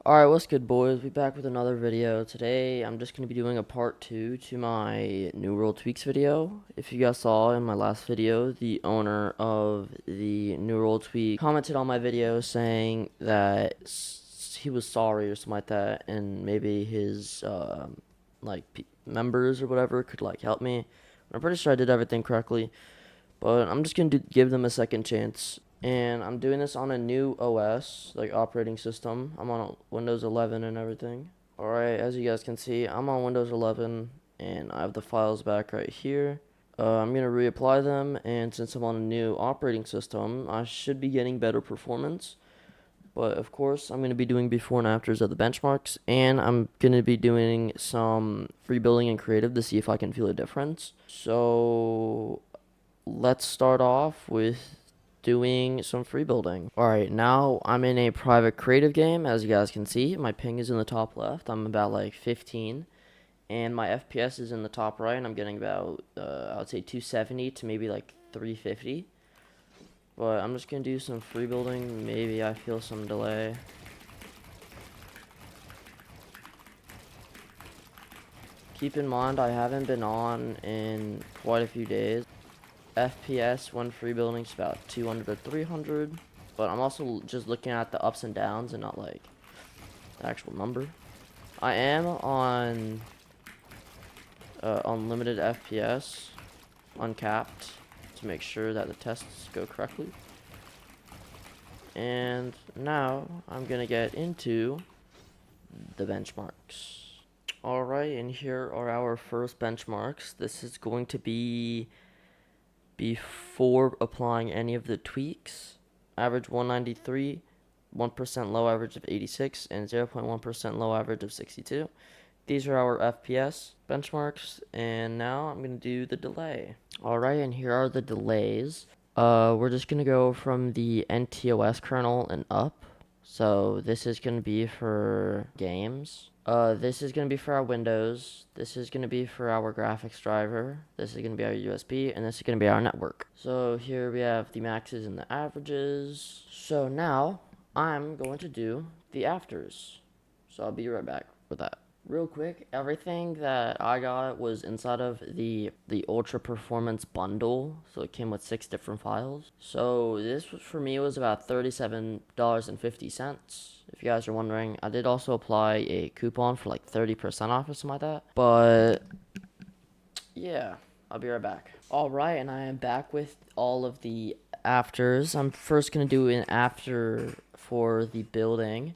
Alright, what's good, boys? We back with another video. Today, I'm just going to be doing a part 2 to my New World Tweaks video. If you guys saw in my last video, the owner of the New World Tweak commented on my video saying that he was sorry or something like that, and maybe his, members or whatever could, help me. I'm pretty sure I did everything correctly, but I'm just going to give them a second chance. And I'm doing this on a new OS, like operating system. I'm on Windows 11 and everything. Alright, as you guys can see, I'm on Windows 11 and I have the files back right here. I'm going to reapply them, and since I'm on a new operating system, I should be getting better performance. But of course, I'm going to be doing before and afters of the benchmarks, and I'm going to be doing some free building and creative to see if I can feel a difference. So let's start off with doing some free building. Alright, now I'm in a private creative game. As you guys can see, my ping is in the top left. I'm about like 15. And my FPS is in the top right. And I'm getting about, I would say 270 to maybe like 350. But I'm just going to do some free building. Maybe I feel some delay. Keep in mind, I haven't been on in quite a few days. FPS when free building is about 200 to 300, but I'm also just looking at the ups and downs and not like the actual number. I am on unlimited FPS, uncapped, to make sure that the tests go correctly. And now I'm gonna get into the benchmarks. Alright, and here are our first benchmarks. This is going to be before applying any of the tweaks. Average 193, 1% low average of 86, and 0.1% low average of 62. These are our FPS benchmarks, and now I'm going to do the delay. Alright, and here are the delays. We're just going to go from the NTOS kernel and up. So this is going to be for games. This is going to be for our Windows. This is going to be for our graphics driver. This is going to be our USB, and this is going to be our network. So here we have the maxes and the averages. So now I'm going to do the afters. So I'll be right back with that. Real quick, everything that I got was inside of the Ultra Performance bundle, so it came with 6 different files. So this was, for me, was about $37.50. If you guys are wondering, I did also apply a coupon for like 30% off or something like that. But yeah, I'll be right back. Alright, and I am back with all of the afters. I'm first gonna do an after for the building.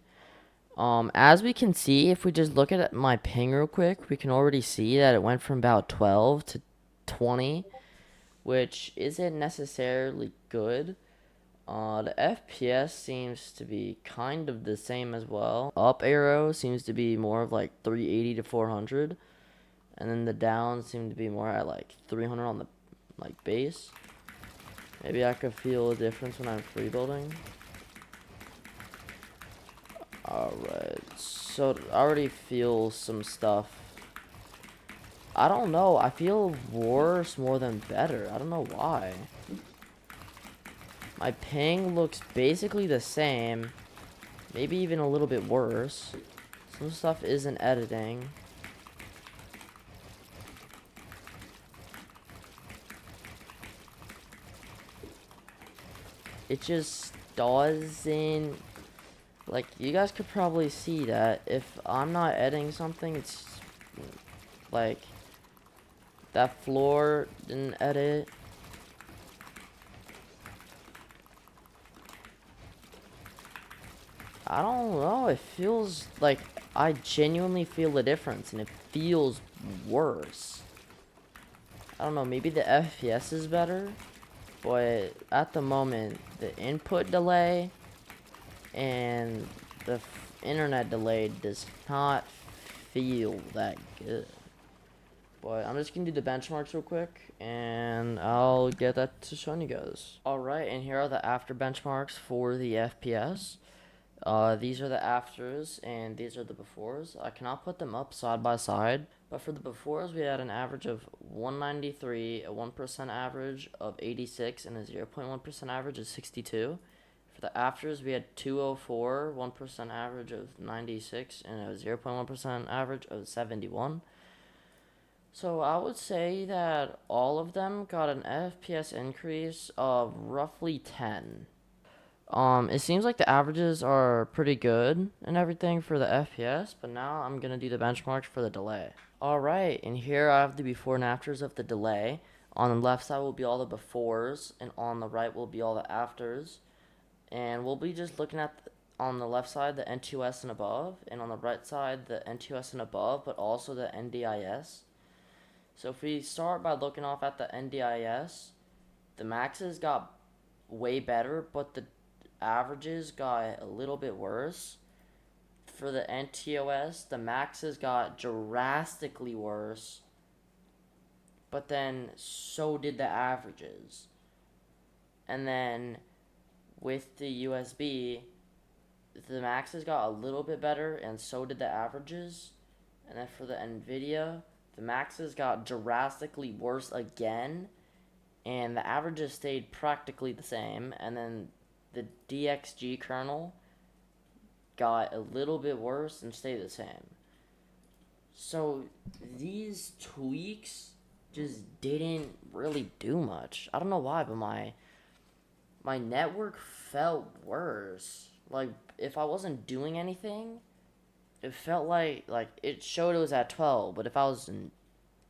As we can see, if we just look at my ping real quick, we can already see that it went from about 12 to 20, which isn't necessarily good. The FPS seems to be kind of the same as well. Up arrow seems to be more of like 380 to 400, and then the down seem to be more at like 300 on the base. Maybe I could feel a difference when I'm free building. Alright, so I already feel some stuff. I don't know, I feel worse more than better. I don't know why. My ping looks basically the same, maybe even a little bit worse. Some stuff isn't editing. It just doesn't, like, you guys could probably see that if I'm not editing something, it's like that floor didn't edit. I don't know, it feels like I genuinely feel a difference and it feels worse. I don't know, maybe the FPS is better, but at the moment the input delay and the internet delay does not feel that good. But I'm just gonna do the benchmarks real quick and I'll get that to showing you guys. Alright, and here are the after benchmarks for the FPS. These are the afters and these are the befores. I cannot put them up side by side, but for the befores we had an average of 193, a 1% average of 86, and a 0.1% average of 62. For the afters, we had 204, 1% average of 96, and a 0.1% average of 71. So I would say that all of them got an FPS increase of roughly 10. It seems like the averages are pretty good and everything for the FPS, but now I'm gonna do the benchmarks for the delay. Alright, and here I have the before and afters of the delay. On the left side will be all the befores, and on the right will be all the afters. And we'll be just looking at, on the left side, the N2S and above, and on the right side, the N2S and above, but also the NDIS. So if we start by looking off at the NDIS, the maxes got way better, but the averages got a little bit worse. For the NTOS, the maxes got drastically worse, but then so did the averages. And then with the USB, the maxes got a little bit better, and so did the averages. And then for the NVIDIA, the maxes got drastically worse again, and the averages stayed practically the same. And then the DXG kernel got a little bit worse and stayed the same. So these tweaks just didn't really do much. I don't know why, but my network felt worse. Like if I wasn't doing anything, it felt like it showed it was at 12, but if I was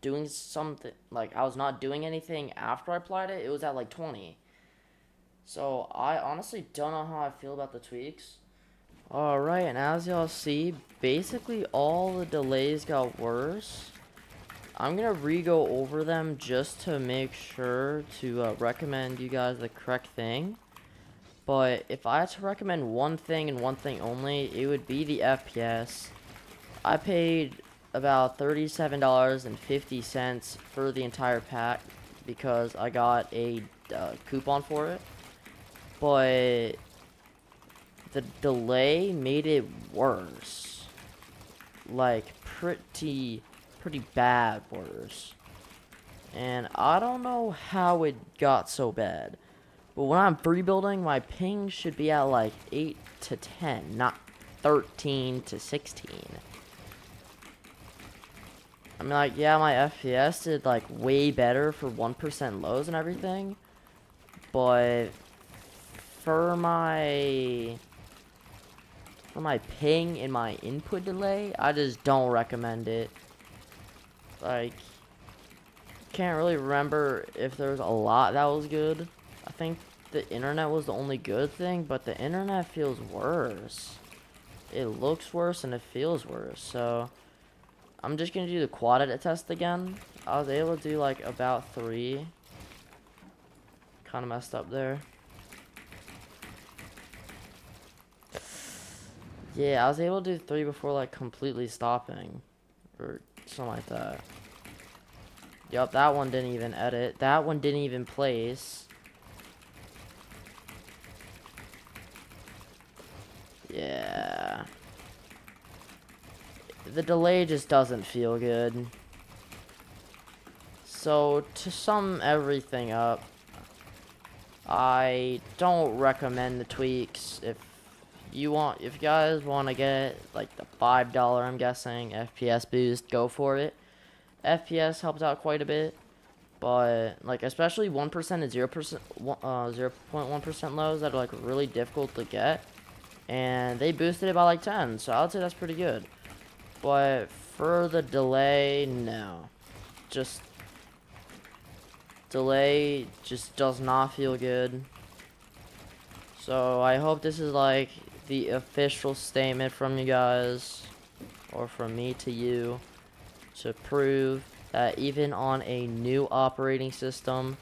doing something, like I was not doing anything after I applied it, it was at like 20. So I honestly don't know how I feel about the tweaks. Alright, and as y'all see, basically all the delays got worse. I'm gonna re-go over them just to make sure to recommend you guys the correct thing. But if I had to recommend one thing and one thing only, it would be the FPS. I paid about $37.50 for the entire pack because I got a coupon for it. But the delay made it worse. Like pretty bad worse. And I don't know how it got so bad. But when I'm free building, my ping should be at like 8 to 10, not 13 to 16. I mean, like, yeah, my FPS did like way better for 1% lows and everything. But for my ping and my input delay, I just don't recommend it. Like, can't really remember if there was a lot that was good. I think the internet was the only good thing, but the internet feels worse. It looks worse and it feels worse. So I'm just gonna do the quad edit test again. I was able to do like about 3. Kind of messed up there. Yeah, I was able to do 3 before like completely stopping, or something like that. Yup, that one didn't even edit. That one didn't even place. Yeah. The delay just doesn't feel good. So, to sum everything up, I don't recommend the tweaks. If you guys want to get like the $5, I'm guessing, FPS boost, go for it. FPS helps out quite a bit. But, like, especially 1% and 0.1% lows that are, like, really difficult to get. And they boosted it by, like, 10. So, I would say that's pretty good. But for the delay, no. Just, delay just does not feel good. So, I hope this is, like, the official statement from you guys. Or from me to you. To prove that even on a new operating system,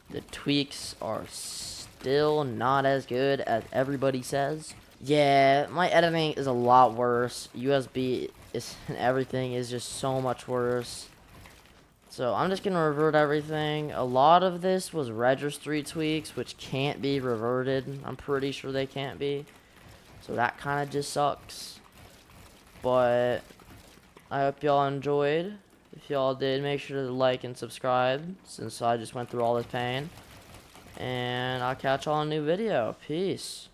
the tweaks are still not as good as everybody says. Yeah, my editing is a lot worse. USB and everything is just so much worse. So I'm just gonna revert everything. A lot of this was registry tweaks, which can't be reverted. I'm pretty sure they can't be. So that kind of just sucks. But I hope y'all enjoyed. If y'all did, make sure to like and subscribe, since I just went through all this pain. And I'll catch y'all in a new video. Peace.